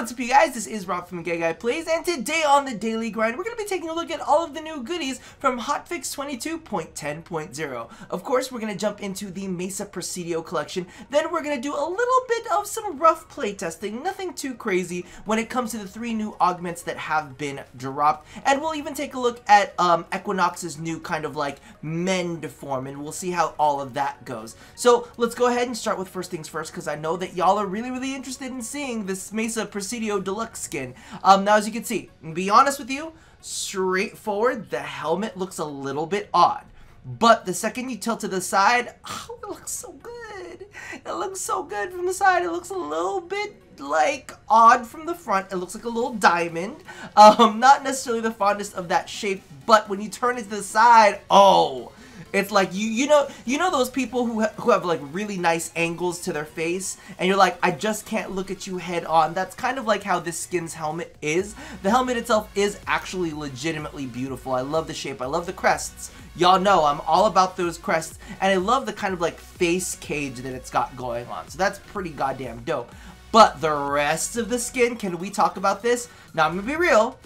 what's up, you guys? This is Rob from Gay Guy Plays, and today on the Daily Grind, we're going to be taking a look at all of the new goodies from hotfix 22.10.0. Of course, we're going to jump into the Mesa Presidio collection, then we're going to do a little bit of some rough playtesting, nothing too crazy when it comes to the 3 new augments that have been dropped, and we'll even take a look at Equinox's new kind of like mend form, and we'll see how all of that goes. So let's go ahead and start with first things first, because I know that y'all are really interested in seeing this Mesa Presidio Deluxe skin. Now, as you can see, to be honest with you, straightforward, the helmet looks a little bit odd. But the second you tilt to the side, oh, it looks so good. It looks so good from the side. It looks a little bit like odd from the front. It looks like a little diamond. Not necessarily the fondest of that shape, but when you turn it to the side, oh, it's like you know those people who have like really nice angles to their face, and you're like, I just can't look at you head on. That's kind of like how this skin's helmet is. The helmet itself is actually legitimately beautiful. I love the shape. I love the crests. Y'all know I'm all about those crests, and I love the kind of like face cage that it's got going on. So that's pretty goddamn dope. But the rest of the skin, can we talk about this? Now, I'm gonna be real.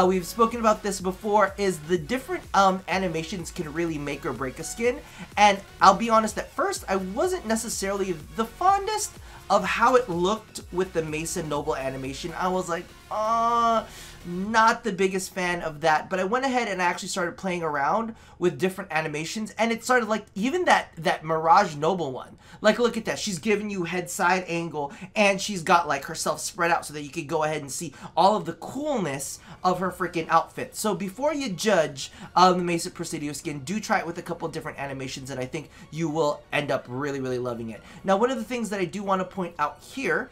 We've spoken about this before, is the different animations can really make or break a skin. And I'll be honest, at first I wasn't necessarily the fondest of how it looked with the Mesa Noble animation. I was like, not the biggest fan of that. But I went ahead and I actually started playing around with different animations, and it started like even that Mirage Noble one. Like, look at that. She's giving you head side angle, and she's got like herself spread out so that you could go ahead and see all of the coolness of her freaking outfit. So before you judge the Mesa Presidio skin, do try it with a couple different animations, and I think you will end up really loving it. Now, one of the things that I do want to point out here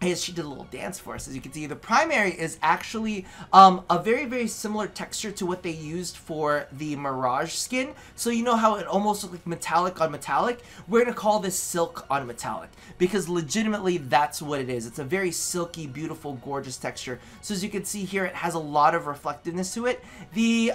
is she did a little dance for us. As you can see, the primary is actually a very similar texture to what they used for the Mirage skin. So you know how it almost looks like metallic on metallic? We're going to call this silk on metallic, because legitimately that's what it is. It's a very silky, beautiful, gorgeous texture. So as you can see here, it has a lot of reflectiveness to it. The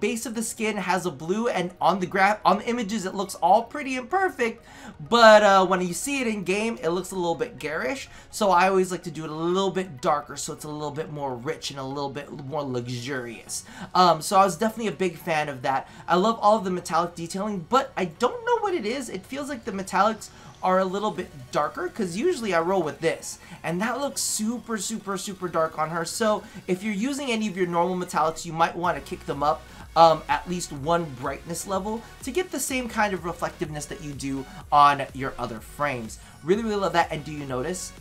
base of the skin has a blue, and on the images it looks all pretty and perfect, but when you see it in game, it looks a little bit garish. So I always like to do it a little bit darker, so it's a little bit more rich and a little bit more luxurious. So I was definitely a big fan of that. I love all of the metallic detailing, but I don't know what it is. It feels like the metallics are a little bit darker, because usually I roll with this, and that looks super dark on her. So if you're using any of your normal metallics, you might want to kick them up at least one brightness level to get the same kind of reflectiveness that you do on your other frames. Really love that. And do you notice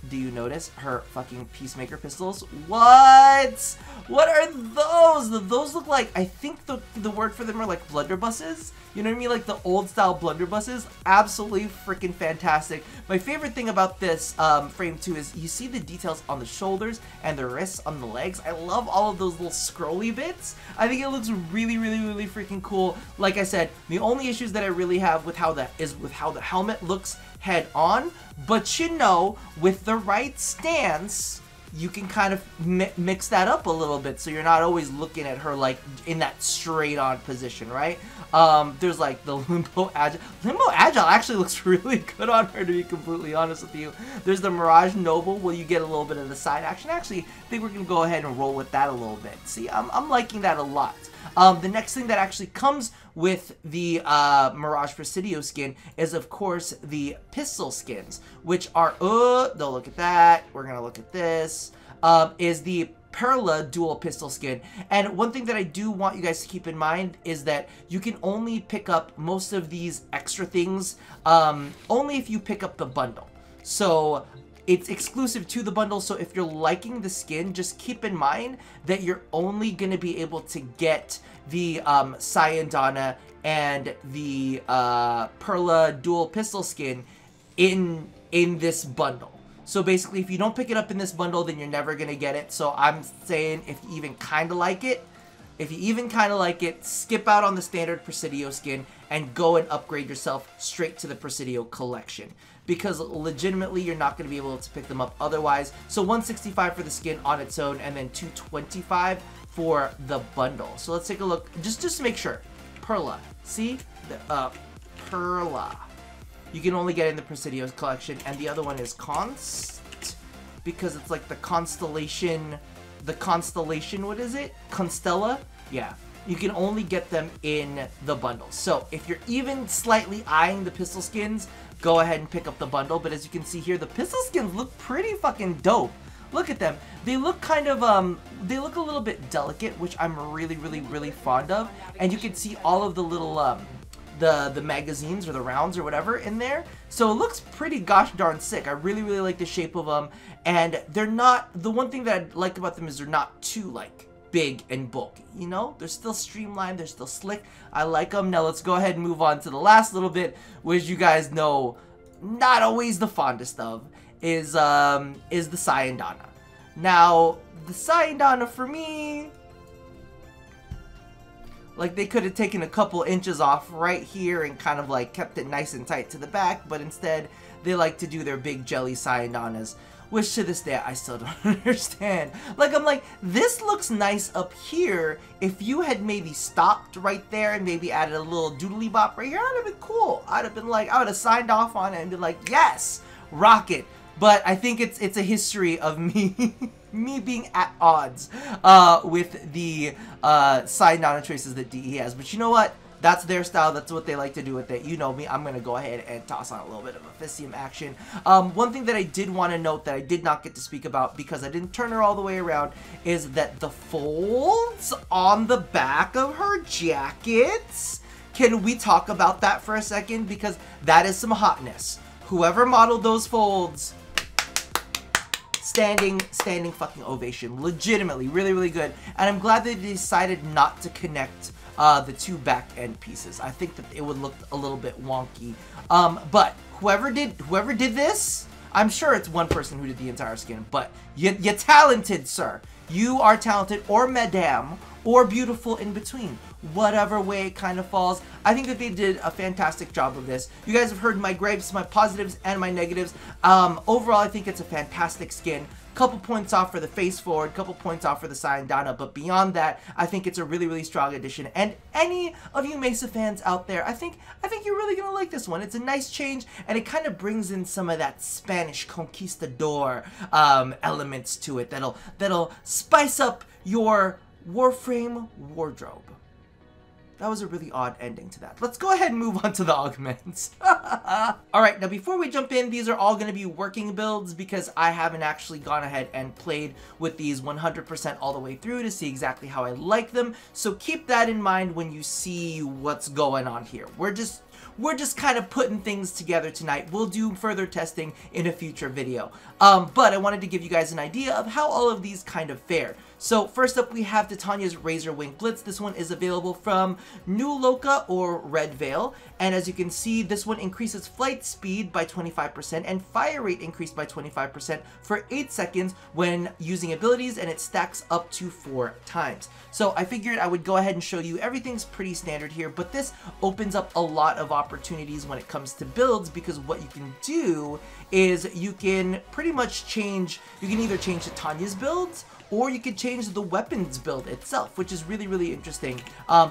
her fucking Peacemaker pistols? What are those? Those look like, I think the word for them are like blunderbusses. You know what I mean? Like the old style blunderbusses. Absolutely freaking fantastic. My favorite thing about this frame too is you see the details on the shoulders and the wrists on the legs. I love all of those little scrolly bits. I think it looks really freaking cool. Like I said, the only issues that I really have with how the helmet looks head on, but you know, with the right stance, you can kind of mix that up a little bit, so you're not always looking at her like in that straight on position, right? There's like the Limbo Agile. Limbo Agile actually looks really good on her, to be completely honest with you. There's the Mirage Noble, where you get a little bit of the side action. Actually, I think we're gonna go ahead and roll with that a little bit. See, I'm liking that a lot. The next thing that actually comes with the Mirage Presidio skin is, of course, the pistol skins, which are, don't look at that, we're gonna look at this, is the Perla dual pistol skin. And one thing that I do want you guys to keep in mind is that you can only pick up most of these extra things only if you pick up the bundle. So it's exclusive to the bundle, so if you're liking the skin, just keep in mind that you're only going to be able to get the SANDR and the Perla dual pistol skin in this bundle. So basically, if you don't pick it up in this bundle, then you're never going to get it. So I'm saying, if you even kind of like it, skip out on the standard Presidio skin and go and upgrade yourself straight to the Presidio collection, because legitimately you're not going to be able to pick them up otherwise. So 165 for the skin on its own, and then 225 for the bundle. So let's take a look just to make sure. Perla, see the Perla. You can only get in the Presidio collection, and the other one is Const. because it's like the constellation, what is it? Constella? Yeah. You can only get them in the bundles. So if you're even slightly eyeing the pistol skins, go ahead and pick up the bundle. But as you can see here, the pistol skins look pretty fucking dope. Look at them. They look kind of, they look a little bit delicate, which I'm really fond of. And you can see all of the little, the magazines or the rounds or whatever in there. So it looks pretty gosh darn sick. I really like the shape of them. And they're not, the one thing that I like about them is they're not too, like, big and bulky, you know? They're still streamlined, they're still slick. I like them. Now let's go ahead and move on to the last little bit, which you guys know, not always the fondest of, is the SANDR. Now, the SANDR for me, like they could have taken a couple inches off right here and kind of like kept it nice and tight to the back, but instead they like to do their big jelly SANDRs, which to this day I still don't understand. Like, I'm like, this looks nice up here. If you had maybe stopped right there and maybe added a little doodly bop right here, I'd have been cool. I'd have been like, I would have signed off on it and been like, yes, rock it. But I think it's a history of me me being at odds with the SANDR choices that DE has. But you know what? That's their style. That's what they like to do with it. You know me. I'm going to go ahead and toss on a little bit of Officium action. One thing that I did want to note that I did not get to speak about because I didn't turn her all the way around is that the folds on the back of her jackets. Can we talk about that for a second? Because that is some hotness. Whoever modeled those folds, standing fucking ovation. Legitimately, really good. And I'm glad they decided not to connect the two back end pieces. I think that it would look a little bit wonky. But whoever did this, I'm sure it's one person who did the entire skin, but you're talented, sir. You are talented, or madame, or beautiful in between. Whatever way it kind of falls. I think that they did a fantastic job of this. You guys have heard my gripes, my positives, and my negatives. Overall, I think it's a fantastic skin. Couple points off for the face forward, couple points off for the SANDR, but beyond that, I think it's a really strong addition. And any of you Mesa fans out there, I think you're really gonna like this one. It's a nice change, and it kind of brings in some of that Spanish conquistador elements to it that'll spice up your Warframe wardrobe. That was a really odd ending to that. Let's go ahead and move on to the augments. Alright, now before we jump in, these are all going to be working builds because I haven't actually gone ahead and played with these 100% all the way through to see exactly how I like them. So keep that in mind when you see what's going on here. We're just kind of putting things together tonight. We'll do further testing in a future video. But I wanted to give you guys an idea of how all of these kind of fare. So first up, we have Titania's Razorwing Blitz. This one is available from New Loca or Red Veil. And as you can see, this one increases flight speed by 25% and fire rate increased by 25% for 8 seconds when using abilities, and it stacks up to 4 times. So I figured I would go ahead and show you. Everything's pretty standard here, but this opens up a lot of opportunities when it comes to builds, because what you can do is you can pretty much change, you can either change Titanya's builds, or you could change the weapons build itself, which is really interesting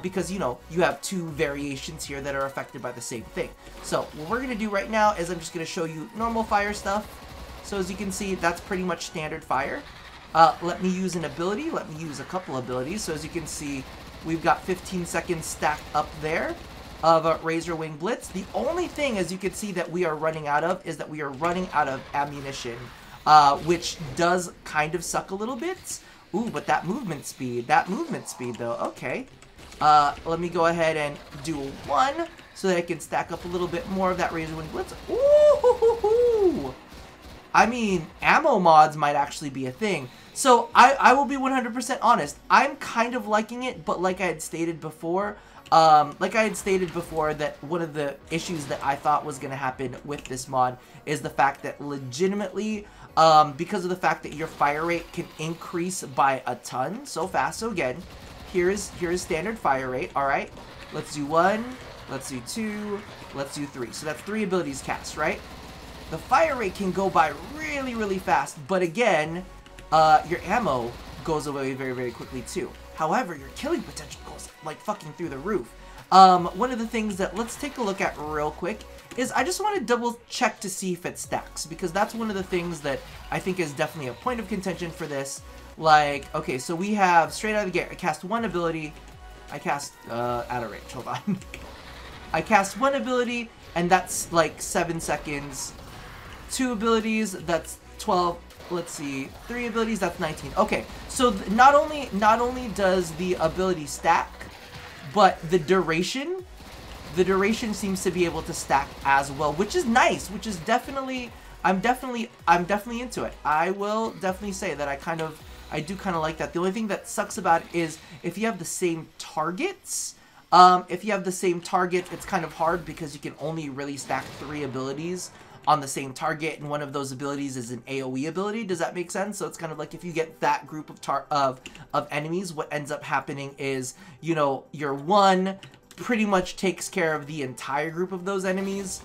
because, you know, you have 2 variations here that are affected by the same thing. So what we're going to do right now is I'm just going to show you normal fire stuff. So as you can see, that's pretty much standard fire. Let me use an ability. Let me use a couple abilities. So as you can see, we've got 15 seconds stacked up there of Razorwing Blitz. The only thing, as you can see, that we are running out of is that we are running out of ammunition. Which does kind of suck a little bit. Ooh, but that movement speed though, okay. Let me go ahead and do 1 so that I can stack up a little bit more of that Razorwing Blitz. Ooh, I mean, ammo mods might actually be a thing. So I will be 100% honest. I'm kind of liking it, but like I had stated before, that one of the issues that I thought was going to happen with this mod is the fact that legitimately, because of the fact that your fire rate can increase by a ton so fast. So again, here's standard fire rate. All right, let's do 1, let's do 2, let's do 3. So that's 3 abilities cast, right? The fire rate can go by really fast, but again, your ammo goes away very quickly too. However, your killing potential goes like fucking through the roof. one of the things that let's take a look at real quick is I just want to double check to see if it stacks, because that's one of the things that I think is definitely a point of contention for this. Like, okay, so we have straight out of the gate, I cast one ability, I cast, out of range, hold on. I cast one ability, and that's like 7 seconds. 2 abilities, that's 12, let's see, 3 abilities, that's 19. Okay, so not only does the ability stack, but the duration seems to be able to stack as well, which is nice, which is definitely, I'm definitely into it. I will definitely say that I do kind of like that. The only thing that sucks about it is if you have the same targets, it's kind of hard because you can only really stack 3 abilities on the same target, and one of those abilities is an AoE ability. Does that make sense? So it's kind of like if you get that group of enemies, what ends up happening is, you know, your one pretty much takes care of the entire group of those enemies.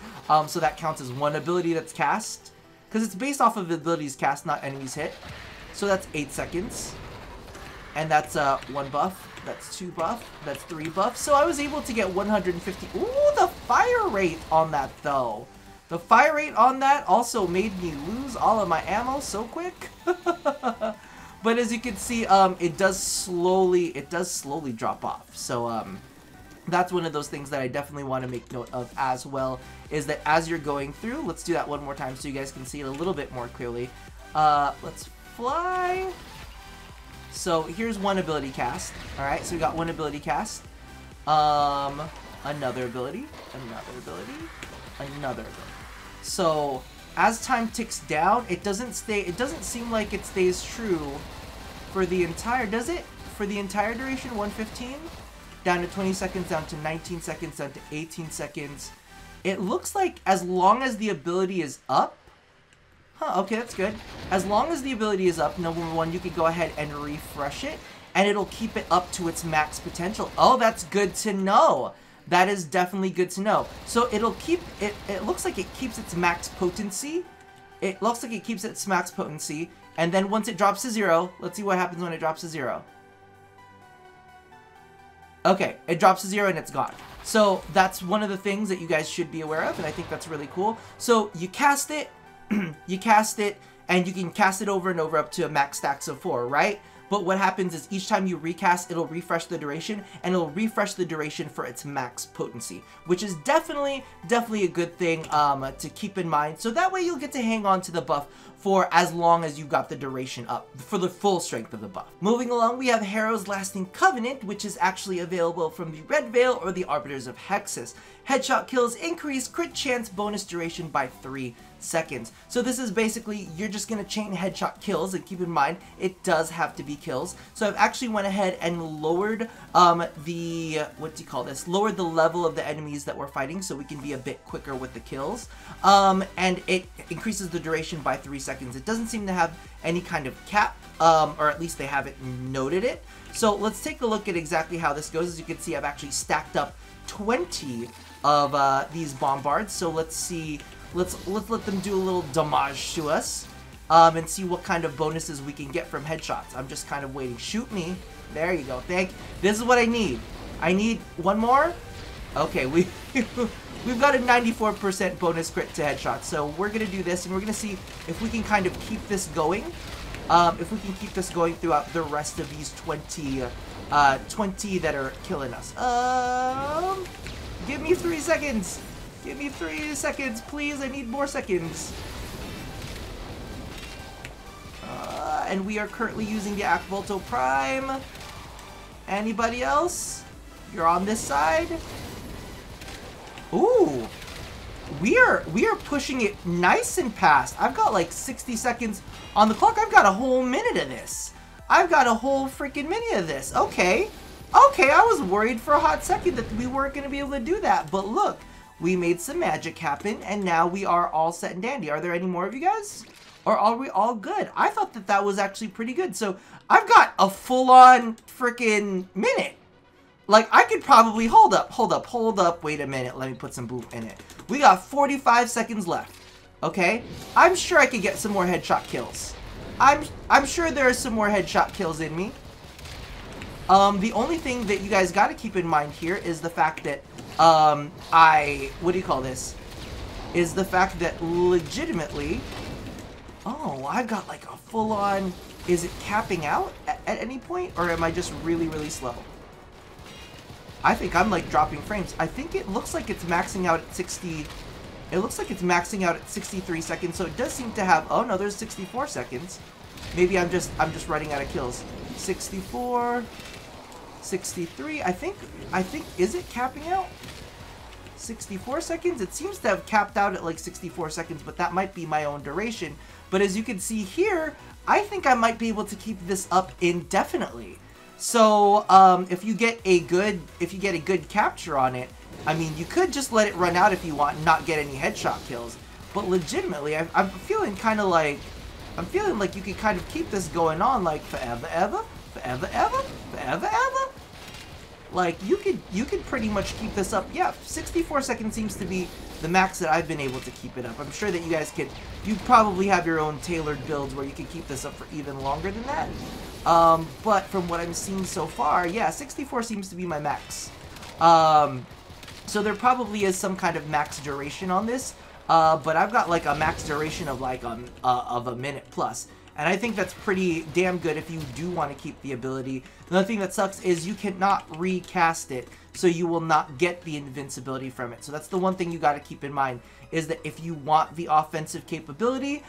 So that counts as one ability that's cast, because it's based off of abilities cast, not enemies hit. So that's 8 seconds, and that's 1 buff. That's 2 buff. That's 3 buff. So I was able to get 150. Ooh, the fire rate on that though. The fire rate on that also made me lose all of my ammo so quick. But as you can see, it does slowly drop off. So that's one of those things that I definitely want to make note of as well, is that as you're going through, let's do that one more time so you guys can see it a little bit more clearly. Let's fly. So here's one ability cast. Alright, so we got one ability cast. Another ability. So as time ticks down, it doesn't seem like it stays true for the entire, does it? For the entire duration, 115? Down to 20 seconds, down to 19 seconds, down to 18 seconds. It looks like as long as the ability is up. Huh, okay, that's good. As long as the ability is up, number one, you could go ahead and refresh it, and it'll keep it up to its max potential. Oh, that's good to know. That is definitely good to know. So it'll keep, it looks like it keeps its max potency. It looks like it keeps its max potency, and then once it drops to 0, let's see what happens when it drops to 0. Okay, it drops to 0 and it's gone. So that's one of the things that you guys should be aware of, and I think that's really cool. So you cast it, and you can cast it over and over up to a max stacks of 4, right? But what happens is each time you recast, it'll refresh the duration, and it'll refresh the duration for its max potency, which is definitely a good thing to keep in mind. So that way you'll get to hang on to the buff for as long as you've got the duration up, for the full strength of the buff. Moving along, we have Harrow's Lasting Covenant, which is actually available from the Red Veil or the Arbiters of Hexus. Headshot kills increase crit chance bonus duration by 3 seconds. So this is basically, you're just going to chain headshot kills, and keep in mind, it does have to be kills. So I've actually went ahead and lowered lowered the level of the enemies that we're fighting so we can be a bit quicker with the kills. And it increases the duration by 3 seconds. It doesn't seem to have any kind of cap, or at least they haven't noted it. So let's take a look at exactly how this goes. As you can see, I've actually stacked up 20 of these bombards. So let's see, let's let them do a little damage to us, and see what kind of bonuses we can get from headshots. I'm just kind of waiting. Shoot me. There you go. This is what I need. I need one more. Okay, we've got a 94% bonus crit to headshots. So we're gonna do this, and we're gonna see if we can kind of keep this going. If we can keep this going throughout the rest of these 20 that are killing us. Give me 3 seconds. Give me 3 seconds, please. I need more seconds. And we are currently using the Aquavolto Prime. Anybody else? You're on this side. Ooh. We are pushing it nice and fast. I've got like 60 seconds on the clock. I've got a whole minute of this. I've got a whole freaking minute of this. Okay. Okay, I was worried for a hot second that we weren't going to be able to do that. But look, we made some magic happen, and now we are all set and dandy. Are there any more of you guys? Or are we all good? I thought that that was actually pretty good. So I've got a full-on freaking minute. Like, I could probably, hold up, wait a minute, let me put some boof in it. We got 45 seconds left, okay? I'm sure I could get some more headshot kills. I'm sure there are some more headshot kills in me. The only thing that you guys got to keep in mind here is the fact that, what do you call this? Is the fact that legitimately, oh, I've got like a full-on, is it capping out at any point? Or am I just really, really slow? I think I'm like dropping frames. I think it looks like it's maxing out at 60. It looks like it's maxing out at 63 seconds. So it does seem to have, oh no, there's 64 seconds. Maybe I'm just running out of kills. 64, 63. I think, is it capping out? 64 seconds? It seems to have capped out at like 64 seconds, but that might be my own duration. But as you can see here, I think I might be able to keep this up indefinitely. So, if you get a good capture on it, I mean, you could just let it run out if you want and not get any headshot kills. But legitimately, I'm feeling kind of like, I'm feeling like you could kind of keep this going on like forever, ever, forever, ever, forever, ever. Like, you could pretty much keep this up. Yeah, 64 seconds seems to be the max that I've been able to keep it up. I'm sure that you guys could, you probably have your own tailored builds where you could keep this up for even longer than that. But from what I'm seeing so far, yeah, 64 seems to be my max. So there probably is some kind of max duration on this, but I've got like a max duration of like a minute plus. And I think that's pretty damn good if you do want to keep the ability. The other thing that sucks is you cannot recast it, so you will not get the invincibility from it. So that's the one thing you got to keep in mind, is that if you want the offensive capability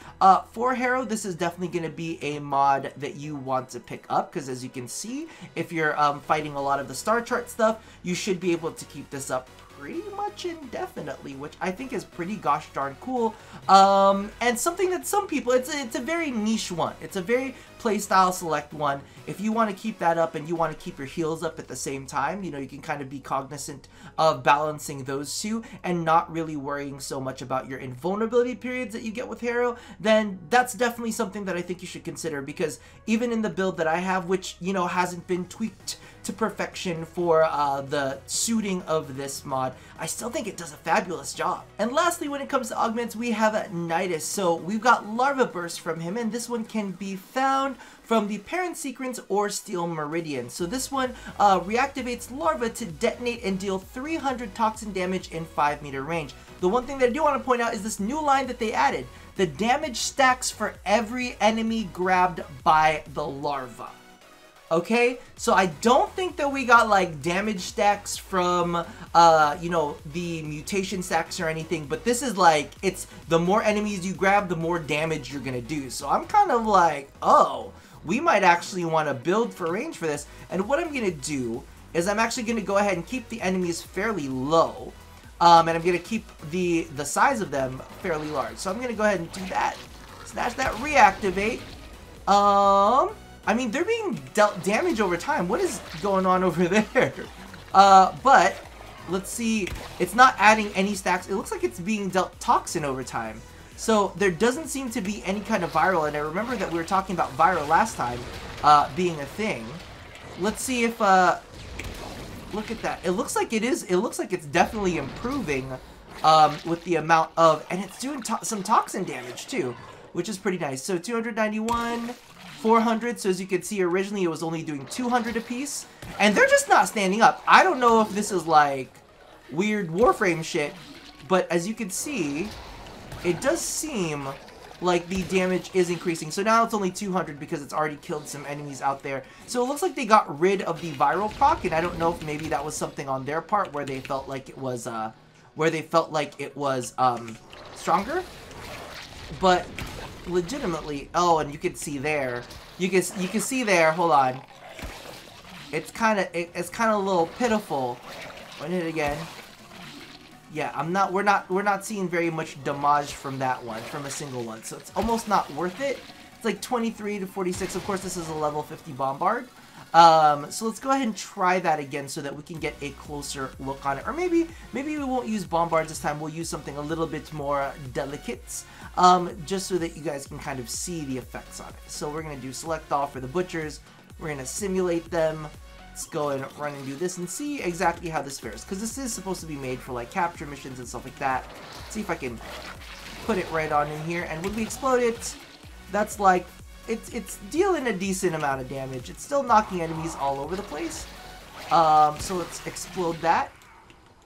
for Harrow, this is definitely going to be a mod that you want to pick up, because as you can see, if you're fighting a lot of the star chart stuff, you should be able to keep this up pretty much indefinitely, which I think is pretty gosh darn cool. And something that some people, it's a very niche one. It's a very playstyle select one. If you want to keep that up and you want to keep your heals up at the same time, you know, you can kind of be cognizant of balancing those two and not really worrying so much about your invulnerability periods that you get with Harrow, then that's definitely something that I think you should consider, because even in the build that I have, which, you know, hasn't been tweaked to perfection for the suiting of this mod, I still think it does a fabulous job. And lastly, when it comes to augments, we have Nidus. So we've got Larva Burst from him, and this one can be found from the Parent Sequence or Steel Meridian. So this one reactivates Larva to detonate and deal 300 toxin damage in 5-meter range. The one thing that I do want to point out is this new line that they added. The damage stacks for every enemy grabbed by the larva. Okay, so I don't think that we got like damage stacks from, you know, the mutation stacks or anything, but this is like, it's the more enemies you grab, the more damage you're gonna do. So I'm kind of like, oh, we might actually want to build for range for this. And what I'm gonna do is I'm actually gonna go ahead and keep the enemies fairly low, and I'm gonna keep the size of them fairly large. So I'm gonna go ahead and do that. Snatch that, reactivate. I mean, they're being dealt damage over time. What is going on over there? But let's see. It's not adding any stacks. It looks like it's being dealt toxin over time. So there doesn't seem to be any kind of viral. And I remember that we were talking about viral last time being a thing. Let's see if, look at that. It looks like it is. It looks like it's definitely improving with the amount of, and it's doing some toxin damage too, which is pretty nice. So 291. 400, so as you can see, originally it was only doing 200 apiece, and they're just not standing up. I don't know if this is like weird Warframe shit, but as you can see, it does seem like the damage is increasing. So now it's only 200 because it's already killed some enemies out there. So it looks like they got rid of the viral proc, and I don't know if maybe that was something on their part where they felt like it was, stronger, but legitimately, oh, and you can see there, you can see there, hold on, it's kind of a little pitiful. Run it again. Yeah, we're not seeing very much damage from that one, from a single one, so it's almost not worth it. It's like 23 to 46. Of course, this is a level 50 bombard. So let's go ahead and try that again so that we can get a closer look on it. Or maybe we won't use bombards this time. We'll use something a little bit more delicate, just so that you guys can kind of see the effects on it. So we're going to do select all for the butchers. We're going to simulate them. Let's go and run and do this and see exactly how this fares, because this is supposed to be made for like capture missions and stuff like that. Let's see if I can put it right on in here, and when we explode it, that's like it's dealing a decent amount of damage. It's still knocking enemies all over the place. So let's explode that.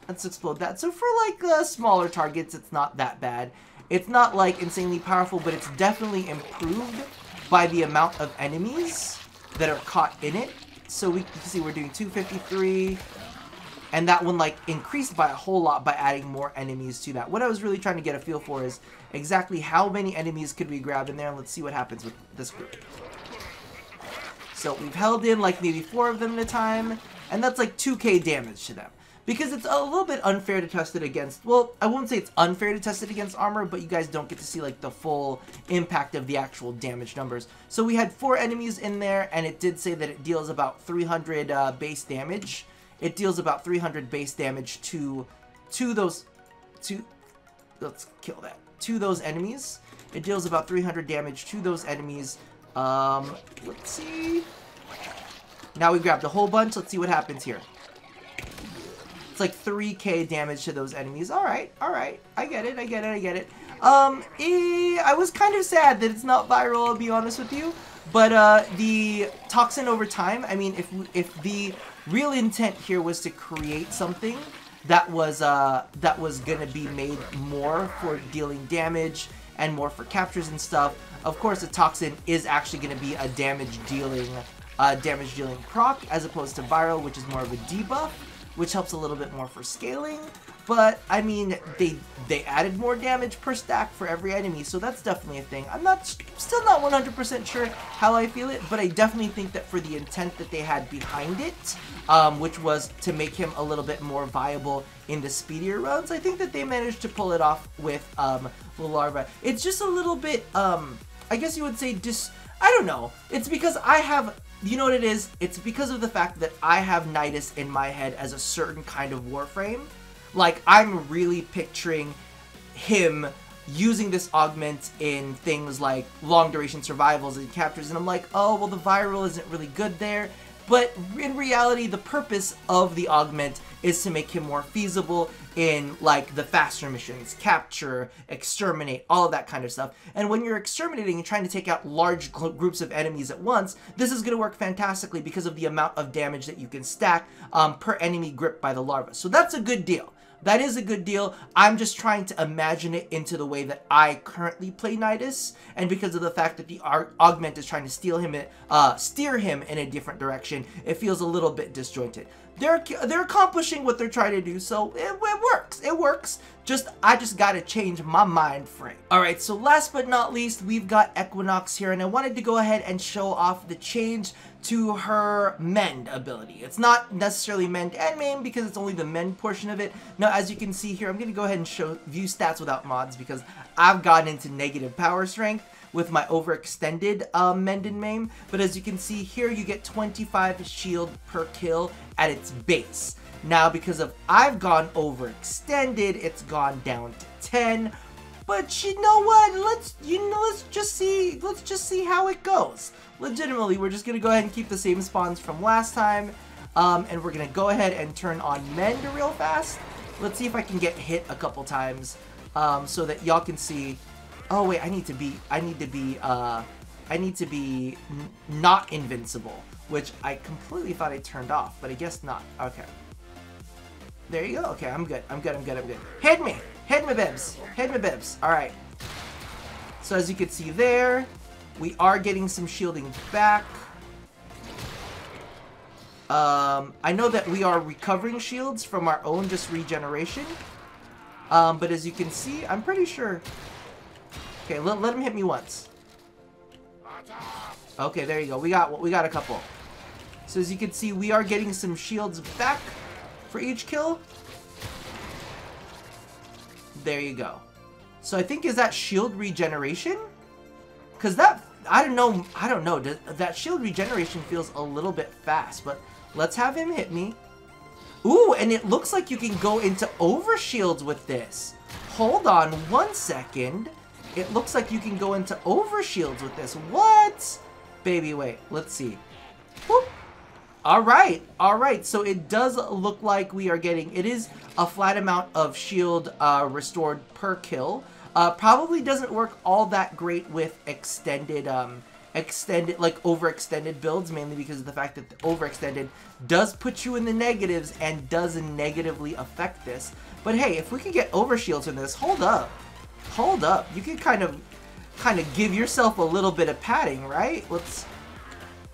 Let's explode that. So for like smaller targets, it's not that bad. It's not like insanely powerful, but it's definitely improved by the amount of enemies that are caught in it. So we can see we're doing 253, and that one like increased by a whole lot by adding more enemies to that. What I was really trying to get a feel for is exactly how many enemies could we grab in there, and let's see what happens with this group. So we've held in like maybe 4 of them at a time, and that's like 2k damage to them. Because it's a little bit unfair to test it against, well, I won't say it's unfair to test it against armor, but you guys don't get to see like the full impact of the actual damage numbers. So we had 4 enemies in there, and it did say that it deals about 300 base damage. It deals about 300 base damage to those, let's kill that, to those enemies. It deals about 300 damage to those enemies. Let's see. Now we grabbed a whole bunch. Let's see what happens here. It's like 3k damage to those enemies. Alright, alright. I get it, I get it, I get it. I was kind of sad that it's not viral, I'll be honest with you. But the toxin over time, I mean, if the real intent here was to create something that was gonna be made more for dealing damage and more for captures and stuff, of course the toxin is actually gonna be a damage dealing proc, as opposed to viral, which is more of a debuff, which helps a little bit more for scaling. But I mean, they added more damage per stack for every enemy, so that's definitely a thing. I'm still not 100% sure how I feel it, but I definitely think that for the intent that they had behind it, which was to make him a little bit more viable in the speedier runs, I think that they managed to pull it off with the Larva. It's just a little bit, I guess you would say, I don't know. It's because I have, you know what it is? It's because of the fact that I have Nidus in my head as a certain kind of Warframe. Like, I'm really picturing him using this augment in things like long duration survivals and captures, and I'm like, oh, well, the viral isn't really good there. But in reality, the purpose of the augment is to make him more feasible in like the faster missions, capture, exterminate, all of that kind of stuff. And when you're exterminating and trying to take out large groups of enemies at once, this is going to work fantastically because of the amount of damage that you can stack per enemy gripped by the larva. So that's a good deal. That is a good deal. I'm just trying to imagine it into the way that I currently play Nidus, and because of the fact that the augment is trying to steer him in a different direction, it feels a little bit disjointed. They're accomplishing what they're trying to do, so it works. It works. I just gotta change my mind frame. Alright, so last but not least, we've got Equinox here, and I wanted to go ahead and show off the change to her mend ability. It's not necessarily mend and maim because it's only the mend portion of it. Now, as you can see here, I'm gonna go ahead and view stats without mods because I've gotten into negative power strength with my overextended mend and maim. But as you can see here, you get 25 shield per kill at its base. Now, because I've gone overextended, it's gone down to 10. But you know what? Let's just see how it goes. Legitimately, we're just gonna go ahead and keep the same spawns from last time, and we're gonna go ahead and turn on mend real fast. Let's see if I can get hit a couple times, so that y'all can see. Oh wait, I need to be not invincible, which I completely thought I turned off, but I guess not. Okay. There you go. Okay, I'm good. I'm good. Hit me! Hit me, bibs! Hit me, bibs! Alright. So as you can see there, we are getting some shielding back. I know that we are recovering shields from our own just regeneration. But as you can see, I'm pretty sure... Okay, let him hit me once. Okay, there you go. We got a couple. So as you can see, we are getting some shields back for each kill. There you go. So I think, is that shield regeneration? Because that, I don't know, that shield regeneration feels a little bit fast, but let's have him hit me. Ooh, and it looks like you can go into overshields with this. Hold on one second. It looks like you can go into overshields with this. What? Baby, wait, let's see. Whoop. Alright, so it does look like we are getting, it is a flat amount of shield restored per kill. Probably doesn't work all that great with extended extended, like overextended builds, mainly because of the fact that the overextended does put you in the negatives and does negatively affect this. But hey, if we could get overshields in this, hold up, you can kind of give yourself a little bit of padding, right? Let's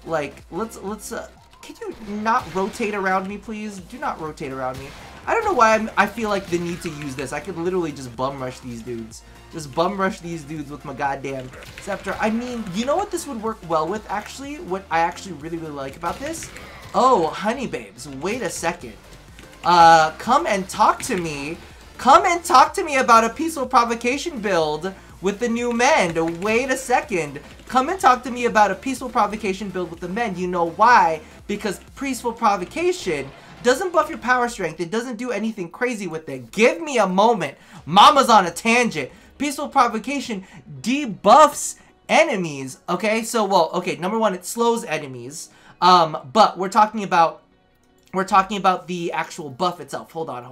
can you not rotate around me, please? Do not rotate around me. I don't know why I feel like the need to use this. I could literally just bum rush these dudes. Just bum rush these dudes with my goddamn scepter. I mean, you know what this would work well with, actually? What I actually really like about this? Oh, honey babes, wait a second. Come and talk to me. Come and talk to me about a peaceful provocation build with the new mend. Wait a second. Come and talk to me about a peaceful provocation build with the mend. You know why? Because peaceful provocation doesn't buff your power strength. It doesn't do anything crazy with it. Give me a moment. Mama's on a tangent. Peaceful provocation debuffs enemies. Okay, so well, okay, number one, it slows enemies. But we're talking about the actual buff itself. Hold on.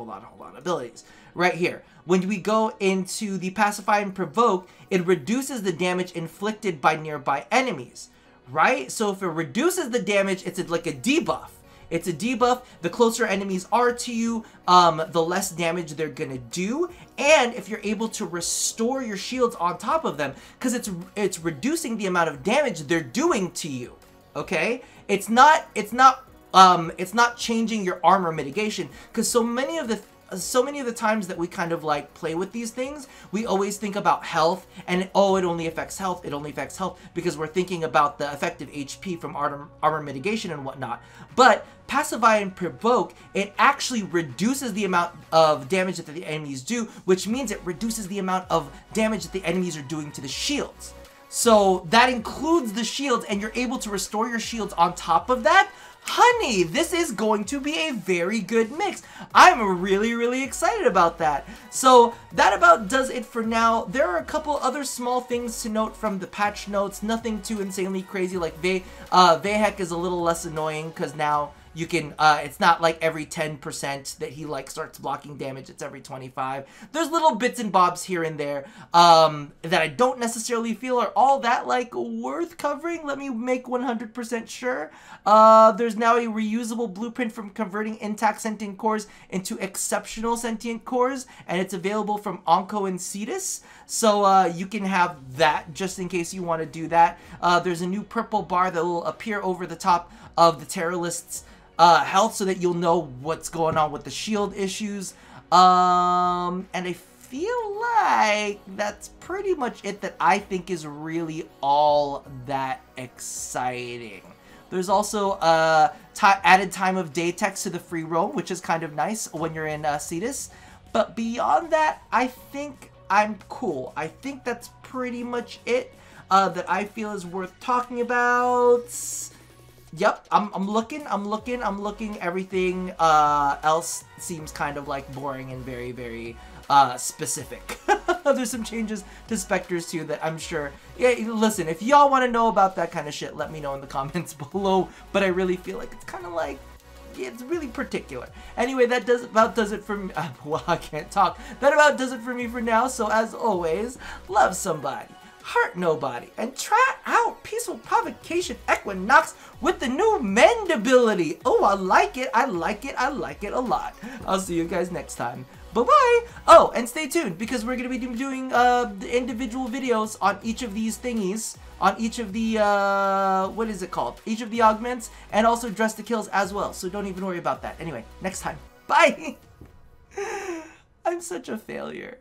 Abilities. Right here. When we go into the Pacify and Provoke, it reduces the damage inflicted by nearby enemies. Right? So if it reduces the damage, it's like a debuff. It's a debuff. The closer enemies are to you, the less damage they're gonna do. And if you're able to restore your shields on top of them, because it's reducing the amount of damage they're doing to you. Okay? It's not changing your armor mitigation, because so many of the times that we kind of like play with these things, we always think about health and oh, it only affects health, because we're thinking about the effective HP from armor mitigation and whatnot. But Pacify and Provoke, it actually reduces the amount of damage that the enemies do, which means it reduces the amount of damage that the enemies are doing to the shields. So that includes the shields, and you're able to restore your shields on top of that. Honey, this is going to be a very good mix. I'm really excited about that. So that about does it for now. There are a couple other small things to note from the patch notes. Nothing too insanely crazy. Like Vehek is a little less annoying because now you can, it's not like every 10% that he like starts blocking damage, it's every 25. There's little bits and bobs here and there that I don't necessarily feel are all that like worth covering. Let me make 100% sure. There's now a reusable blueprint from converting intact sentient cores into exceptional sentient cores, and it's available from Onco and Cetus. So you can have that just in case you want to do that. There's a new purple bar that will appear over the top of the Terrorist's health so that you'll know what's going on with the shield issues. And I feel like that's pretty much it that I think is really all that exciting. There's also added time of day text to the free roam, which is kind of nice when you're in Cetus. But beyond that, I think I'm cool. I think that's pretty much it that I feel is worth talking about. Yep, I'm looking. Everything else seems kind of like boring and very specific. There's some changes to Spectres too that I'm sure. Yeah, listen, if y'all want to know about that kind of shit, let me know in the comments below. But I really feel like it's kind of like, yeah, it's really particular. Anyway, that about does it for me. Well, I can't talk. That about does it for me for now. So as always, love somebody, hurt nobody, and try out Peaceful Provocation Equinox with the new Mend ability. Oh, I like it a lot. I'll see you guys next time. Bye-bye! Oh, and stay tuned, because we're going to be doing individual videos on each of these thingies, on each of the, what is it called? Each of the augments, and also Dress to Kills as well, so don't even worry about that. Anyway, next time. Bye! I'm such a failure.